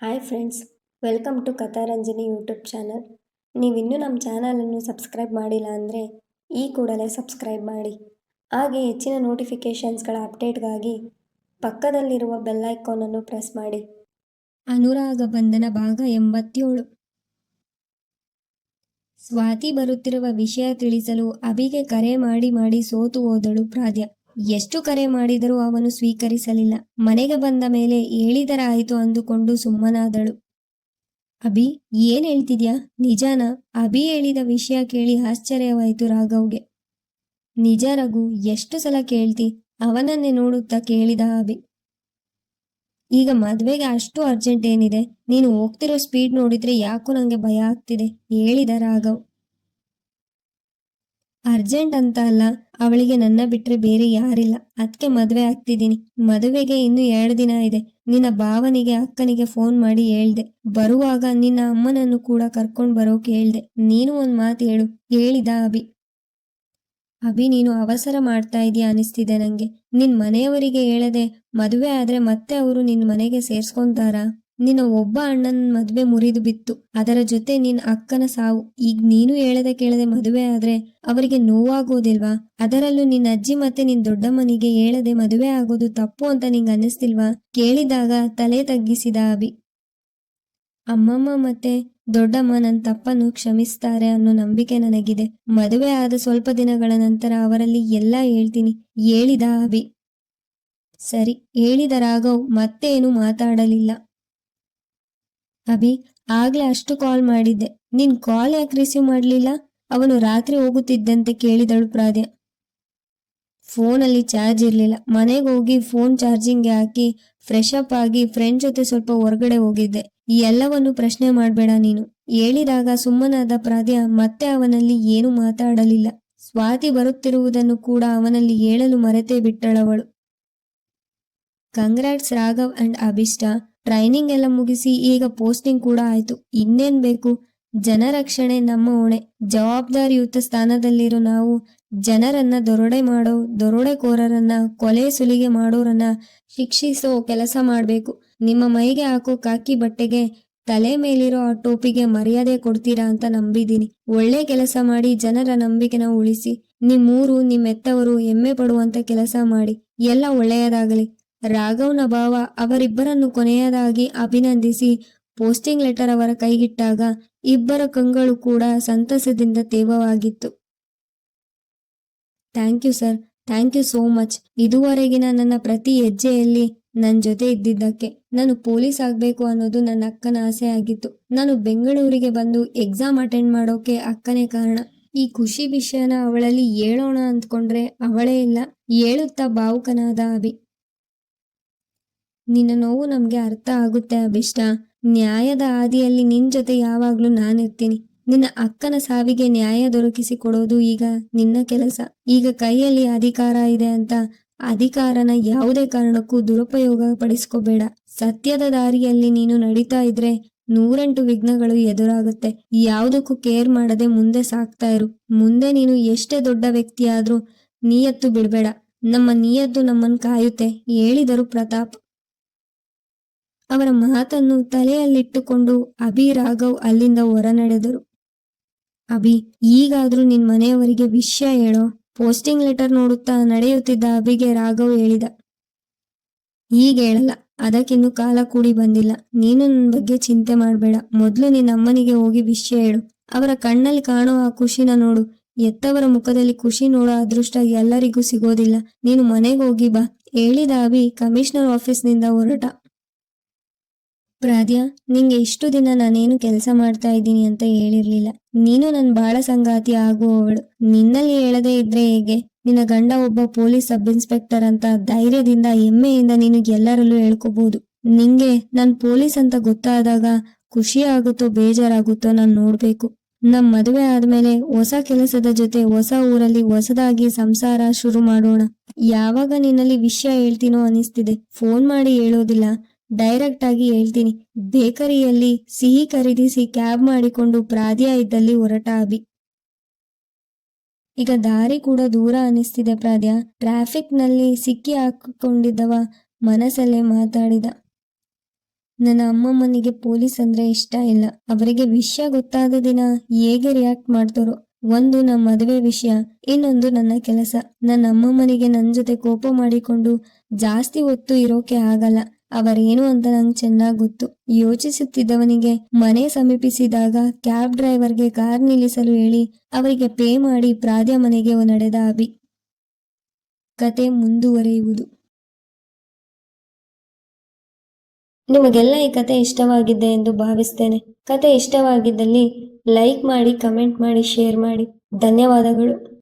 Hi friends, welcome to Katharanjani YouTube channel. ನೀವಿನ್ನೂ ನಮ್ಮ ಚಾನಲನ್ನು ಸಬ್ಸ್ಕ್ರೈಬ್ ಮಾಡಿಲ್ಲ ಅಂದರೆ ಈ ಕೂಡಲೇ ಸಬ್ಸ್ಕ್ರೈಬ್ ಮಾಡಿ. ಹಾಗೆ ಹೆಚ್ಚಿನ ನೋಟಿಫಿಕೇಷನ್ಸ್ಗಳ ಅಪ್ಡೇಟ್ಗಾಗಿ ಪಕ್ಕದಲ್ಲಿರುವ ಬೆಲ್ ಐಕಾನನ್ನು ಪ್ರೆಸ್ ಮಾಡಿ. ಅನುರಾಗ ಬಂಧನ ಭಾಗ 87. ಸ್ವಾತಿ ಬರುತ್ತಿರುವ ವಿಷಯ ತಿಳಿಸಲು ಅಭಿಗೆ ಕರೆ ಮಾಡಿ ಸೋತು ಹೋದಳು ಪ್ರಾದ್ಯ. ಎಷ್ಟು ಕರೆ ಮಾಡಿದರೂ ಅವನು ಸ್ವೀಕರಿಸಲಿಲ್ಲ. ಮನೆಗೆ ಬಂದ ಮೇಲೆ ಹೇಳಿದರಾಯಿತು ಅಂದುಕೊಂಡು ಸುಮ್ಮನಾದಳು. ಅಭಿ, ಏನ್ ಹೇಳ್ತಿದ್ಯಾ? ನಿಜಾನ? ಅಭಿ ಹೇಳಿದ ವಿಷಯ ಕೇಳಿ ಆಶ್ಚರ್ಯವಾಯಿತು ರಾಘವ್ಗೆ. ನಿಜ ರಘು, ಎಷ್ಟು ಸಲ ಕೇಳ್ತಿ? ಅವನನ್ನೇ ನೋಡುತ್ತಾ ಕೇಳಿದ ಅಭಿ. ಈಗ ಮದ್ವೆಗೆ ಅಷ್ಟು ಅರ್ಜೆಂಟ್ ಏನಿದೆ? ನೀನು ಹೋಗ್ತಿರೋ ಸ್ಪೀಡ್ ನೋಡಿದ್ರೆ ಯಾಕೋ ನಂಗೆ ಭಯ ಆಗ್ತಿದೆ, ಹೇಳಿದ ರಾಘವ್. ಅರ್ಜೆಂಟ್ ಅಂತ ಅಲ್ಲ, ಅವಳಿಗೆ ನನ್ನ ಬಿಟ್ರೆ ಬೇರೆ ಯಾರಿಲ್ಲ, ಅದಕ್ಕೆ ಮದುವೆ ಆಗ್ತಿದ್ದೀನಿ. ಮದುವೆಗೆ ಇನ್ನು 2 ದಿನ ಇದೆ. ನಿನ್ನ ಭಾವನಿಗೆ ಅಕ್ಕನಿಗೆ ಫೋನ್ ಮಾಡಿ ಹೇಳ್ದೆ. ಬರುವಾಗ ನಿನ್ನ ಅಮ್ಮನನ್ನು ಕೂಡ ಕರ್ಕೊಂಡು ಬರೋಕೆ ಹೇಳ್ದೆ. ನೀನು ಒಂದ್ ಮಾತು ಹೇಳು, ಹೇಳಿದ ಅಭಿ. ಅಭಿ, ನೀನು ಅವಸರ ಮಾಡ್ತಾ ಇದೀಯ ಅನಿಸ್ತಿದೆ ನಂಗೆ. ನಿನ್ ಮನೆಯವರಿಗೆ ಹೇಳದೆ ಮದುವೆ ಆದ್ರೆ ಮತ್ತೆ ಅವರು ನಿನ್ ಮನೆಗೆ ಸೇರ್ಸ್ಕೊಂತಾರಾ? ನಿನ್ನ ಒಬ್ಬ ಅಣ್ಣನ ಮದ್ವೆ ಮುರಿದು ಬಿತ್ತು, ಅದರ ಜೊತೆ ನಿನ್ ಅಕ್ಕನ ಸಾವು. ಈಗ ನೀನು ಹೇಳದೆ ಕೇಳದೆ ಮದುವೆ ಆದ್ರೆ ಅವರಿಗೆ ನೋವಾಗೋದಿಲ್ವಾ? ಅದರಲ್ಲೂ ನಿನ್ನ ಅಜ್ಜಿ ಮತ್ತೆ ನಿನ್ ದೊಡ್ಡಮ್ಮನಿಗೆ ಹೇಳದೆ ಮದುವೆ ಆಗೋದು ತಪ್ಪು ಅಂತ ನಿಂಗೆ ಅನ್ನಿಸ್ತಿಲ್ವಾ? ಕೇಳಿದಾಗ ತಲೆ ತಗ್ಗಿಸಿದ ಅಭಿ. ಅಮ್ಮಮ್ಮ ಮತ್ತೆ ದೊಡ್ಡಮ್ಮ ನನ್ನ ತಪ್ಪನ್ನು ಕ್ಷಮಿಸ್ತಾರೆ ಅನ್ನೋ ನಂಬಿಕೆ ನನಗಿದೆ. ಮದುವೆ ಆದ ಸ್ವಲ್ಪ ದಿನಗಳ ನಂತರ ಅವರಲ್ಲಿ ಎಲ್ಲ ಹೇಳ್ತೀನಿ, ಹೇಳಿದ ಅಭಿ. ಸರಿ, ಹೇಳಿದ ರಾಘವ್ ಮತ್ತೇನು ಮಾತಾಡಲಿಲ್ಲ. ಅಭಿ, ಆಗ್ಲೇ ಅಷ್ಟು ಕಾಲ್ ಮಾಡಿದ್ದೆ, ನಿನ್ ಕಾಲ್ ಯಾಕೆ ರಿಸೀವ್ ಮಾಡ್ಲಿಲ್ಲ? ಅವನು ರಾತ್ರಿ ಹೋಗುತ್ತಿದ್ದಂತೆ ಕೇಳಿದಳು ಪ್ರಾದ್ಯ. ಫೋನಲ್ಲಿ ಚಾರ್ಜ್ ಇರ್ಲಿಲ್ಲ. ಮನೆಗೆ ಹೋಗಿ ಫೋನ್ ಚಾರ್ಜಿಂಗ್ಗೆ ಹಾಕಿ ಫ್ರೆಶ್ ಅಪ್ ಆಗಿ ಫ್ರೆಂಡ್ ಜೊತೆ ಸ್ವಲ್ಪ ಹೊರಗಡೆ ಹೋಗಿದ್ದೆ. ಈ ಎಲ್ಲವನ್ನು ಪ್ರಶ್ನೆ ಮಾಡ್ಬೇಡ ನೀನು, ಹೇಳಿದಾಗ ಸುಮ್ಮನಾದ ಪ್ರಾದ್ಯ ಮತ್ತೆ ಅವನಲ್ಲಿ ಏನು ಮಾತಾಡಲಿಲ್ಲ. ಸ್ವಾತಿ ಬರುತ್ತಿರುವುದನ್ನು ಕೂಡ ಅವನಲ್ಲಿ ಹೇಳಲು ಮರೆತೇ ಬಿಟ್ಟಳವಳು. Congrats Raghav and Abhishta. Training ಎಲ್ಲ ಮುಗಿಸಿ ಈಗ ಪೋಸ್ಟಿಂಗ್ ಕೂಡ ಆಯ್ತು. ಇನ್ನೇನ್ ಬೇಕು? ಜನರಕ್ಷಣೆ ನಮ್ಮ ಹೊಣೆ. ಜವಾಬ್ದಾರಿಯುತ ಸ್ಥಾನದಲ್ಲಿರೋ ನಾವು ಜನರನ್ನ ದರೋಡೆಕೋರರನ್ನ, ಕೊಲೆ ಸುಲಿಗೆ ಮಾಡೋರನ್ನ ಶಿಕ್ಷಿಸೋ ಕೆಲಸ ಮಾಡ್ಬೇಕು. ನಿಮ್ಮ ಮೈಗೆ ಹಾಕೋ ಕಾಕಿ ಬಟ್ಟೆಗೆ, ತಲೆ ಮೇಲಿರೋ ಆ ಟೋಪಿಗೆ ಮರ್ಯಾದೆ ಕೊಡ್ತೀರಾ ಅಂತ ನಂಬಿದ್ದೀನಿ. ಒಳ್ಳೆ ಕೆಲಸ ಮಾಡಿ ಜನರ ನಂಬಿಕೆನ ಉಳಿಸಿ. ನಿಮ್ಮೂರು, ನಿಮ್ಮೆತ್ತವರು ಹೆಮ್ಮೆ ಪಡುವಂತ ಕೆಲಸ ಮಾಡಿ. ಎಲ್ಲ ಒಳ್ಳೆಯದಾಗಲಿ. ರಾಘವ್ನ ಭಾವ ಅವರಿಬ್ಬರನ್ನು ಕೊನೆಯದಾಗಿ ಅಭಿನಂದಿಸಿ ಪೋಸ್ಟಿಂಗ್ ಲೆಟರ್ ಅವರ ಕೈಗಿಟ್ಟಾಗ ಇಬ್ಬರ ಕಂಗಳು ಕೂಡ ಸಂತಸದಿಂದ ತೇವವಾಗಿತ್ತು. Thank you sir, thank you so much. ಇದುವರೆಗಿನ ನನ್ನ ಪ್ರತಿ ಹೆಜ್ಜೆಯಲ್ಲಿ ನನ್ನ ಜೊತೆ ಇದ್ದಿದ್ದಕ್ಕೆ. ನಾನು ಪೊಲೀಸ್ ಆಗ್ಬೇಕು ಅನ್ನೋದು ನನ್ನ ಅಕ್ಕನ ಆಸೆ ಆಗಿತ್ತು. ನಾನು ಬೆಂಗಳೂರಿಗೆ ಬಂದು ಎಕ್ಸಾಮ್ ಅಟೆಂಡ್ ಮಾಡೋಕೆ ಅಕ್ಕನೇ ಕಾರಣ. ಈ ಖುಷಿ ವಿಷಯನ ಅವಳಲ್ಲಿ ಹೇಳೋಣ ಅಂದ್ಕೊಂಡ್ರೆ ಅವಳೇ ಇಲ್ಲ. ಹೇಳುತ್ತಾ ಭಾವುಕನಾದ ಅಭಿ. ನಿನ್ನ ನೋವು ನಮ್ಗೆ ಅರ್ಥ ಆಗುತ್ತೆ ಅಭಿಷ್ಟ. ನ್ಯಾಯದ ಹಾದಿಯಲ್ಲಿ ನಿನ್ ಜೊತೆ ಯಾವಾಗ್ಲೂ ನಾನಿರ್ತೀನಿ. ನಿನ್ನ ಅಕ್ಕನ ಸಾವಿಗೆ ನ್ಯಾಯ ದೊರಕಿಸಿ ಕೊಡೋದು ಈಗ ನಿನ್ನ ಕೆಲಸ. ಈಗ ಕೈಯಲ್ಲಿ ಅಧಿಕಾರ ಇದೆ ಅಂತ ಅಧಿಕಾರನ ಯಾವುದೇ ಕಾರಣಕ್ಕೂ ದುರುಪಯೋಗ ಪಡಿಸ್ಕೋಬೇಡ. ಸತ್ಯದ ದಾರಿಯಲ್ಲಿ ನೀನು ನಡೀತಾ ಇದ್ರೆ 108 ವಿಘ್ನಗಳು ಎದುರಾಗುತ್ತೆ. ಯಾವುದಕ್ಕೂ ಕೇರ್ ಮಾಡದೆ ಮುಂದೆ ಸಾಕ್ತಾ ಇರು. ಮುಂದೆ ನೀನು ಎಷ್ಟೇ ದೊಡ್ಡ ವ್ಯಕ್ತಿಯಾದ್ರೂ ನಿಯತ್ತು ಬಿಡ್ಬೇಡ. ನಮ್ಮ ನಿಯತ್ತು ನಮ್ಮನ್ನು ಕಾಯುತ್ತೆ, ಹೇಳಿದರು ಪ್ರತಾಪ್. ಅವರ ಮಾತನ್ನು ತಲೆಯಲ್ಲಿಟ್ಟುಕೊಂಡು ಅಭಿ ರಾಘವ್ ಅಲ್ಲಿಂದ ಹೊರ ನಡೆದರು. ಅಭಿ, ಈಗಾದ್ರೂ ನಿನ್ ಮನೆಯವರಿಗೆ ವಿಷಯ ಹೇಳೋ. ಪೋಸ್ಟಿಂಗ್ ಲೆಟರ್ ನೋಡುತ್ತಾ ನಡೆಯುತ್ತಿದ್ದ ಅಭಿಗೆ ರಾಘವ್ ಹೇಳಿದ. ಈಗ ಹೇಳಲ್ಲ, ಅದಕ್ಕಿನ್ನು ಕಾಲ ಕೂಡಿ ಬಂದಿಲ್ಲ. ನೀನು ನನ್ನ ಬಗ್ಗೆ ಚಿಂತೆ ಮಾಡಬೇಡ. ಮೊದಲು ನಿನ್ನ ಅಮ್ಮನಿಗೆ ಹೋಗಿ ವಿಷಯ ಹೇಳು. ಅವರ ಕಣ್ಣಲ್ಲಿ ಕಾಣೋ ಆ ಖುಷಿನ ನೋಡು. ಎತ್ತವರ ಮುಖದಲ್ಲಿ ಖುಷಿ ನೋಡೋ ಅದೃಷ್ಟ ಎಲ್ಲರಿಗೂ ಸಿಗೋದಿಲ್ಲ. ನೀನು ಮನೆಗೆ ಹೋಗಿ ಬಾ, ಹೇಳಿದ ಅಭಿ ಕಮಿಷನರ್ ಆಫೀಸ್ನಿಂದ ಹೊರಟ. ಪ್ರಾದ್ಯ, ನಿಂಗೆ ಇಷ್ಟು ದಿನ ನಾನೇನು ಕೆಲಸ ಮಾಡ್ತಾ ಇದ್ದೀನಿ ಅಂತ ಹೇಳಿರ್ಲಿಲ್ಲ. ನೀನು ನನ್ನ ಬಾಳ ಸಂಗಾತಿ ಆಗುವವಳು. ನಿನ್ನಲ್ಲಿ ಹೇಳದೇ ಇದ್ರೆ ಹೇಗೆ? ನಿನ್ನ ಗಂಡ ಒಬ್ಬ ಪೊಲೀಸ್ ಸಬ್ ಇನ್ಸ್ಪೆಕ್ಟರ್ ಅಂತ ಧೈರ್ಯದಿಂದ ಹೆಮ್ಮೆಯಿಂದ ನೀನು ಎಲ್ಲರಲ್ಲೂ ಹೇಳ್ಕೋಬಹುದು. ನಿಂಗೆ ನನ್ ಪೊಲೀಸ್ ಅಂತ ಗೊತ್ತಾದಾಗ ಖುಷಿ ಆಗುತ್ತೋ ಬೇಜಾರಾಗುತ್ತೋ ನಾನು ನೋಡ್ಬೇಕು. ನಮ್ ಮದುವೆ ಆದ್ಮೇಲೆ ಹೊಸ ಕೆಲಸದ ಜೊತೆ ಹೊಸ ಊರಲ್ಲಿ ಹೊಸದಾಗಿ ಸಂಸಾರ ಶುರು ಮಾಡೋಣ. ಯಾವಾಗ ನಿನ್ನಲ್ಲಿ ವಿಷಯ ಹೇಳ್ತೀನೋ ಅನಿಸ್ತಿದೆ. ಫೋನ್ ಮಾಡಿ ಹೇಳೋದಿಲ್ಲ, ಡೈರೆಕ್ಟ್ ಆಗಿ ಹೇಳ್ತೀನಿ. ಬೇಕರಿಯಲ್ಲಿ ಸಿಹಿ ಖರೀದಿಸಿ ಕ್ಯಾಬ್ ಮಾಡಿಕೊಂಡು ಪ್ರಾದ್ಯ ಇದ್ದಲ್ಲಿ ಹೊರಟ ಅಭಿ. ಈಗ ದಾರಿ ಕೂಡ ದೂರ ಅನಿಸ್ತಿದೆ ಪ್ರಾದ್ಯ. ಟ್ರಾಫಿಕ್ ನಲ್ಲಿ ಸಿಕ್ಕಿ ಹಾಕಿಕೊಂಡಿದ್ದವ ಮನಸ್ಸಲ್ಲೇ ಮಾತಾಡಿದ. ನನ್ನ ಅಮ್ಮಮ್ಮನಿಗೆ ಪೊಲೀಸ್ ಅಂದ್ರೆ ಇಷ್ಟ ಇಲ್ಲ. ಅವರಿಗೆ ವಿಷಯ ಗೊತ್ತಾದ ದಿನ ಹೇಗೆ ರಿಯಾಕ್ಟ್ ಮಾಡ್ತಾರೋ. ಒಂದು ನಮ್ಮ ಮದುವೆ ವಿಷಯ, ಇನ್ನೊಂದು ನನ್ನ ಕೆಲಸ. ನನ್ನ ಅಮ್ಮಮ್ಮನಿಗೆ ನನ್ನ ಜೊತೆ ಕೋಪ ಮಾಡಿಕೊಂಡು ಜಾಸ್ತಿ ಹೊತ್ತು ಇರೋಕೆ ಆಗಲ್ಲ. ಅವರೇನು ಅಂತ ನಂಗೆ ಚೆನ್ನಾಗಿ ಗೊತ್ತು. ಯೋಚಿಸುತ್ತಿದ್ದವನಿಗೆ ಮನೆ ಸಮೀಪಿಸಿದಾಗ ಕ್ಯಾಬ್ ಡ್ರೈವರ್ಗೆ ಕಾರ್ ನಿಲ್ಲಿಸಲು ಹೇಳಿ ಅವರಿಗೆ ಪೇ ಮಾಡಿ ಪ್ರಾದ್ಯ ಮನೆಗೆ ನಡೆದ ಅಭಿ. ಕತೆ ಮುಂದುವರಿಯುವುದು. ನಿಮಗೆಲ್ಲ ಈ ಕತೆ ಇಷ್ಟವಾಗಿದೆ ಎಂದು ಭಾವಿಸ್ತೇನೆ. ಕತೆ ಇಷ್ಟವಾಗಿದ್ದಲ್ಲಿ ಲೈಕ್ ಮಾಡಿ, ಕಮೆಂಟ್ ಮಾಡಿ, ಶೇರ್ ಮಾಡಿ. ಧನ್ಯವಾದಗಳು.